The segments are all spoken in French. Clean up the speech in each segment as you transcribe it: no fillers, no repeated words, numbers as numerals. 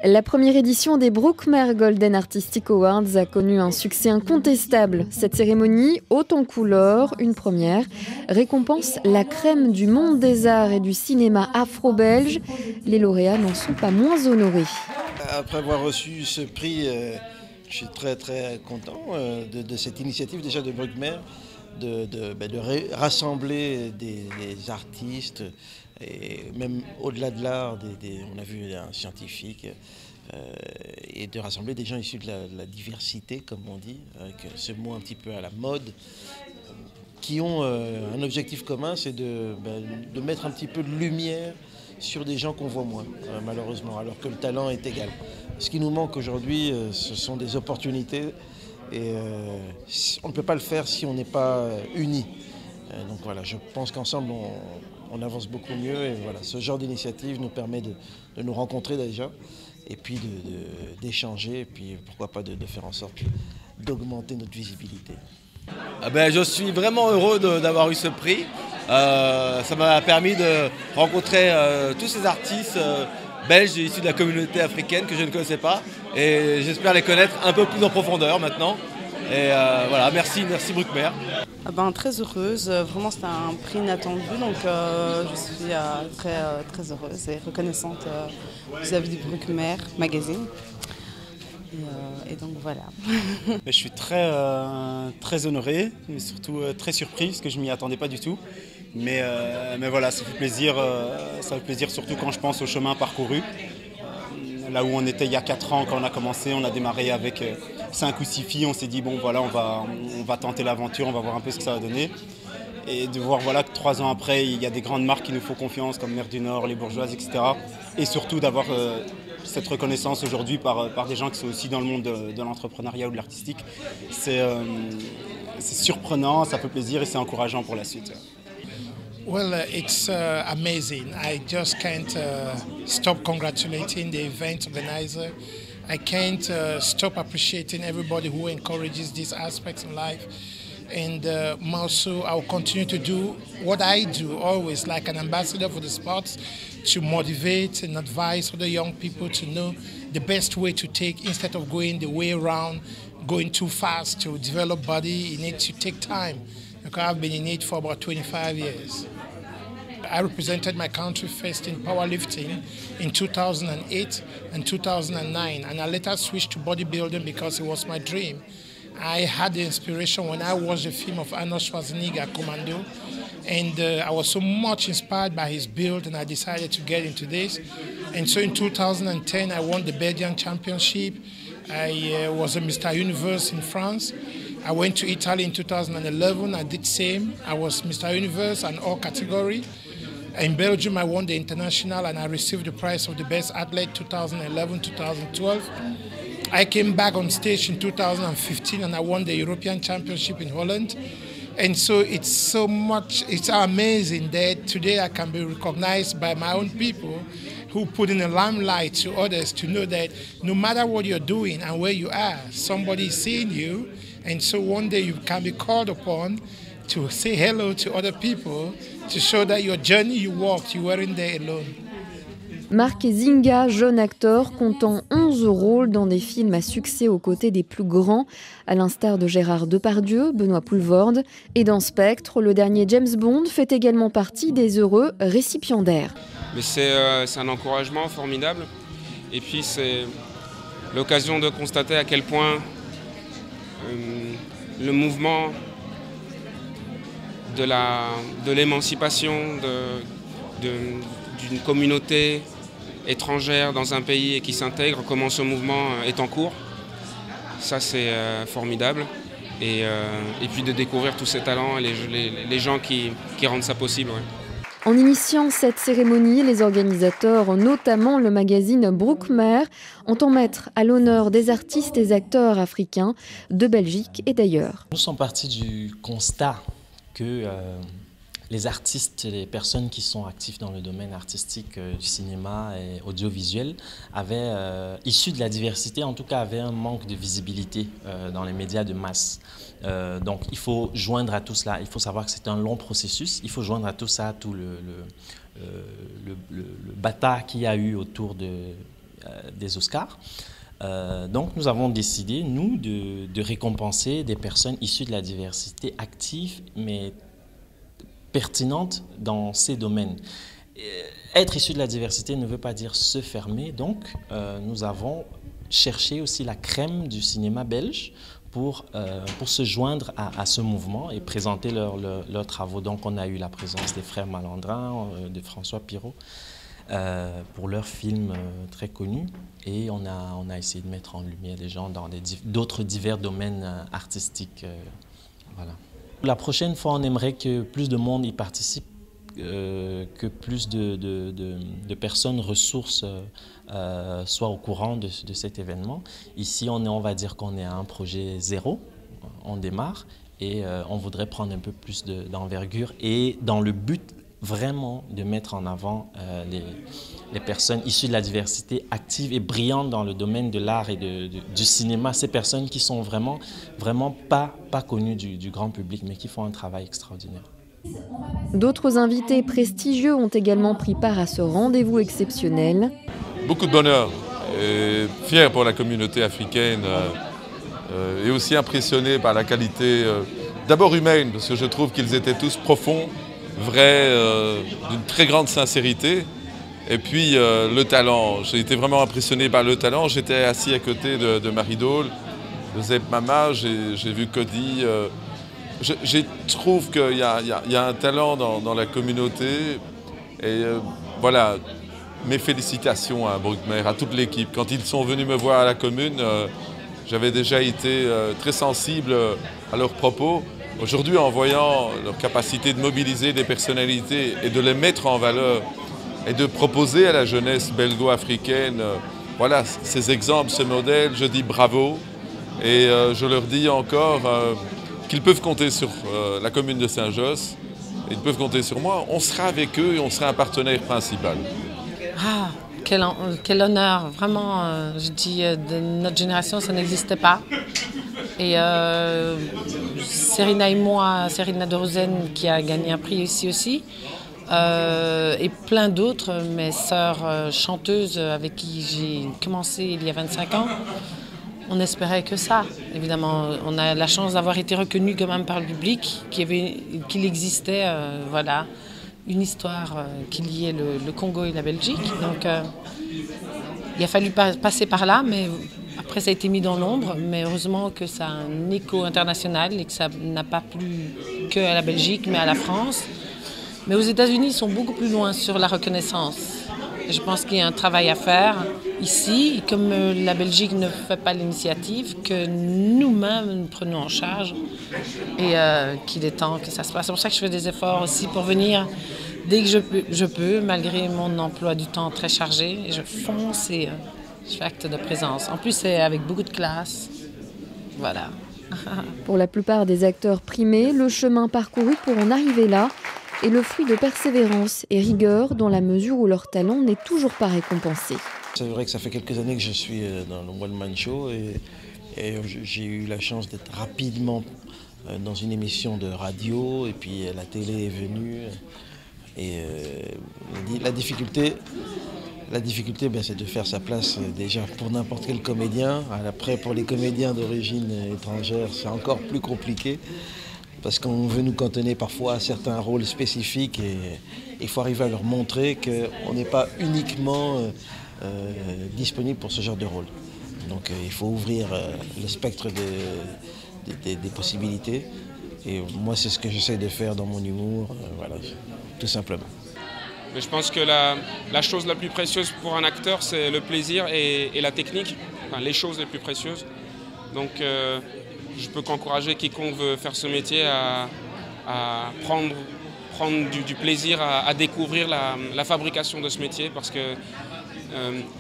La première édition des Brookmer Golden Artistic Awards a connu un succès incontestable. Cette cérémonie, haute en couleurs, une première, récompense la crème du monde des arts et du cinéma afro-belge. Les lauréats n'en sont pas moins honorés. Après avoir reçu ce prix, je suis très très content de cette initiative déjà de Brookmer, de rassembler des artistes et même au-delà de l'art, on a vu un scientifique et de rassembler des gens issus de la diversité, comme on dit, avec ce mot un petit peu à la mode, qui ont un objectif commun, c'est de mettre un petit peu de lumière sur des gens qu'on voit moins, malheureusement, alors que le talent est égal. Ce qui nous manque aujourd'hui, ce sont des opportunités et on ne peut pas le faire si on n'est pas unis. Donc voilà, je pense qu'ensemble, on avance beaucoup mieux et voilà, ce genre d'initiative nous permet de nous rencontrer déjà et puis d'échanger et puis pourquoi pas de faire en sorte d'augmenter notre visibilité. Je suis vraiment heureux d'avoir eu ce prix. Ça m'a permis de rencontrer tous ces artistes belges issus de la communauté africaine que je ne connaissais pas. Et j'espère les connaître un peu plus en profondeur maintenant. Et voilà, merci Brookmer. Très heureuse, vraiment c'était un prix inattendu, donc je suis très heureuse et reconnaissante vis-à-vis du Brookmer Magazine. Et donc voilà. Je suis très honoré, mais surtout très surpris parce que je ne m'y attendais pas du tout. Mais voilà, ça fait plaisir surtout quand je pense au chemin parcouru. Là où on était il y a 4 ans quand on a commencé, on a démarré avec 5 ou 6 filles, on s'est dit bon voilà, on va tenter l'aventure, on va voir un peu ce que ça va donner. Et de voir voilà, que 3 ans après, il y a des grandes marques qui nous font confiance comme Mer du Nord, Les Bourgeoises, etc. Et surtout d'avoir cette reconnaissance aujourd'hui par des gens qui sont aussi dans le monde de l'entrepreneuriat ou de l'artistique. C'est surprenant, ça fait plaisir et c'est encourageant pour la suite. Well, it's amazing. I just can't stop congratulating the event organizer. I can't stop appreciating everybody who encourages these aspects in life. And more so, I'll continue to do what I do always, like an ambassador for the sports, to motivate and advise other young people to know the best way to take instead of going the way around, going too fast to develop body. You need to take time. Because I've been in it for about 25 years. I represented my country first in powerlifting in 2008 and 2009, and I later switched to bodybuilding because it was my dream. I had the inspiration when I watched the film of Arnold Schwarzenegger, Commando, and I was so much inspired by his build, and I decided to get into this. And so in 2010, I won the Belgian Championship. I was a Mr. Universe in France. I went to Italy in 2011. I did same. I was Mr. Universe and all category. In Belgium, I won the international and I received the prize of the best athlete 2011-2012. I came back on stage in 2015 and I won the European Championship in Holland. And so it's amazing that today I can be recognized by my own people who put in a limelight to others to know that no matter what you're doing and where you are, somebody is seeing you. And so one day you can be called upon to say hello to other people, to show that your journey you walked, you weren't there alone. Marc Zinga, jeune acteur, comptant 11 rôles dans des films à succès aux côtés des plus grands, à l'instar de Gérard Depardieu, Benoît Poelvoorde. Et dans Spectre, le dernier James Bond fait également partie des heureux récipiendaires. Mais c'est un encouragement formidable. Et puis c'est l'occasion de constater à quel point le mouvement de l'émancipation d'une communauté étrangère dans un pays et qui s'intègre, comment ce mouvement est en cours. Ça c'est formidable. Et puis de découvrir tous ces talents et les gens qui rendent ça possible. Ouais. En initiant cette cérémonie, les organisateurs, notamment le magazine Brookmer, entendent mettre à l'honneur des artistes et acteurs africains de Belgique et d'ailleurs. Nous sommes partis du constat que les artistes, les personnes qui sont actives dans le domaine artistique du cinéma et audiovisuel, issus de la diversité, en tout cas, avaient un manque de visibilité dans les médias de masse. Donc, il faut joindre à tout cela. Il faut savoir que c'est un long processus. Il faut joindre à tout ça, tout le bata qu'il y a eu autour de des Oscars. Donc nous avons décidé, nous, de récompenser des personnes issues de la diversité active, mais pertinentes dans ces domaines. Être issu de la diversité ne veut pas dire se fermer, donc nous avons cherché aussi la crème du cinéma belge pour se joindre à ce mouvement et présenter leurs travaux. Donc on a eu la présence des frères Malandrin, de François Pirot, pour leurs films très connus, et on a essayé de mettre en lumière des gens dans d'autres divers domaines artistiques. Voilà. La prochaine fois, on aimerait que plus de monde y participe, que plus de personnes ressources soient au courant de cet événement. Ici, on va dire qu'on est à un projet zéro, on démarre, et on voudrait prendre un peu plus d'envergure, et dans le but vraiment de mettre en avant les personnes issues de la diversité active et brillantes dans le domaine de l'art et du cinéma, ces personnes qui sont vraiment pas connues du grand public, mais qui font un travail extraordinaire. D'autres invités prestigieux ont également pris part à ce rendez-vous exceptionnel. Beaucoup de bonheur et fier pour la communauté africaine et aussi impressionné par la qualité d'abord humaine, parce que je trouve qu'ils étaient tous profonds, vrais, d'une très grande sincérité. Et puis le talent, j'ai été vraiment impressionné par le talent. J'étais assis à côté de Marie Dole, de Zeb Mama, j'ai vu Cody. Je trouve qu'il y a un talent dans la communauté. Et voilà, mes félicitations à Bruckmer, à toute l'équipe. Quand ils sont venus me voir à la commune, j'avais déjà été très sensible à leurs propos. Aujourd'hui, en voyant leur capacité de mobiliser des personnalités et de les mettre en valeur et de proposer à la jeunesse belgo-africaine, voilà, ces exemples, ces modèles, je dis bravo. Et je leur dis encore qu'ils peuvent compter sur la commune de Saint-Josse, ils peuvent compter sur moi. On sera avec eux et on sera un partenaire principal. Ah, quel honneur, vraiment, je dis, de notre génération, ça n'existait pas. Et Serena et moi, Serena de Rosen, qui a gagné un prix ici aussi, et plein d'autres, mes sœurs chanteuses avec qui j'ai commencé il y a 25 ans, on espérait que ça. Évidemment, on a la chance d'avoir été reconnus quand même par le public, qu'il existait, voilà, une histoire qui liait le Congo et la Belgique. Donc il a fallu passer par là, mais après ça a été mis dans l'ombre. Mais heureusement que ça a un écho international et que ça n'a pas plu qu'à la Belgique, mais à la France. Mais aux États-Unis, ils sont beaucoup plus loin sur la reconnaissance. Et je pense qu'il y a un travail à faire ici, comme la Belgique ne fait pas l'initiative, que nous-mêmes nous prenons en charge et qu'il est temps que ça se passe. C'est pour ça que je fais des efforts aussi pour venir dès que je peux, malgré mon emploi du temps très chargé. Et je fonce et je fais acte de présence. En plus, c'est avec beaucoup de classe. Voilà. Pour la plupart des acteurs primés, le chemin parcouru pour en arriver là est le fruit de persévérance et rigueur dans la mesure où leur talent n'est toujours pas récompensé. C'est vrai que ça fait quelques années que je suis dans le One Man Show et j'ai eu la chance d'être rapidement dans une émission de radio et puis la télé est venue. Et la difficulté c'est de faire sa place déjà pour n'importe quel comédien. Après, pour les comédiens d'origine étrangère, c'est encore plus compliqué parce qu'on veut nous cantonner parfois à certains rôles spécifiques et il faut arriver à leur montrer qu'on n'est pas uniquement disponible pour ce genre de rôle. Donc il faut ouvrir le spectre des possibilités. Et moi, c'est ce que j'essaie de faire dans mon humour, voilà, tout simplement. Mais je pense que la chose la plus précieuse pour un acteur, c'est le plaisir et la technique, enfin, les choses les plus précieuses. Donc je peux qu'encourager quiconque veut faire ce métier à prendre du plaisir à découvrir la fabrication de ce métier, parce que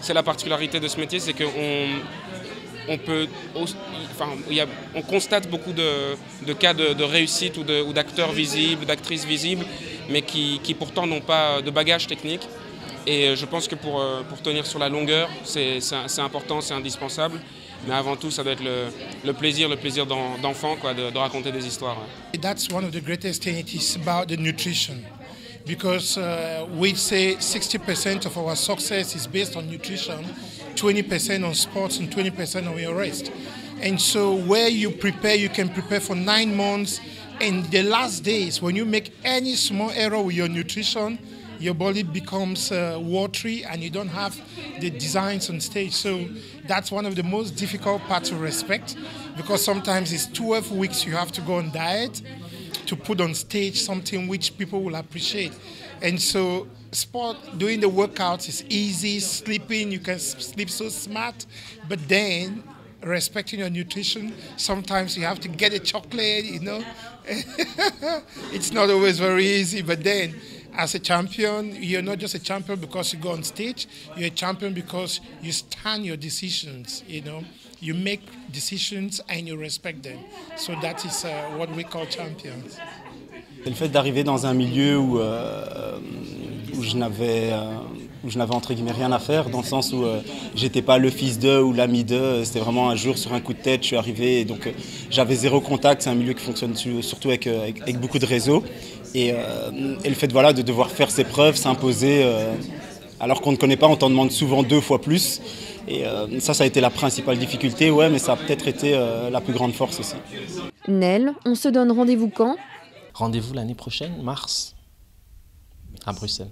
c'est la particularité de ce métier, c'est qu'on constate beaucoup de cas de réussite ou d'acteurs visibles, d'actrices visibles, mais qui pourtant n'ont pas de bagage technique. Et je pense que pour tenir sur la longueur, c'est important, c'est indispensable. Mais avant tout, ça doit être le plaisir d'enfant, quoi, de raconter des histoires. That's one of the greatest things. It is about the nutrition. because we say 60% of our success is based on nutrition, 20% on sports, and 20% on your rest. And so where you prepare, you can prepare for 9 months. And the last days, when you make any small error with your nutrition, your body becomes watery and you don't have the designs on stage. So that's one of the most difficult parts to respect, because sometimes it's 12 weeks you have to go on diet to put on stage something which people will appreciate. And so sport, doing the workouts is easy, sleeping, you can sleep so smart, but then respecting your nutrition, sometimes you have to get a chocolate, you know. It's not always very easy, but then as a champion, you're not just a champion because you go on stage, you're a champion because you stand your decisions, you know. You make decisions and you respect them. So that is what we call champions. C'est le fait d'arriver dans un milieu où je n'avais entre guillemets rien à faire, dans le sens où j'étais pas le fils d'eux ou l'ami d'eux, c'était vraiment un jour sur un coup de tête, je suis arrivé et donc j'avais zéro contact, c'est un milieu qui fonctionne surtout avec beaucoup de réseaux et le fait voilà, de devoir faire ses preuves, s'imposer alors qu'on ne connaît pas, on t'en demande souvent 2 fois plus et ça a été la principale difficulté, ouais, mais ça a peut-être été la plus grande force aussi. Nel, on se donne rendez-vous quand ? Rendez-vous l'année prochaine, mars, à Bruxelles.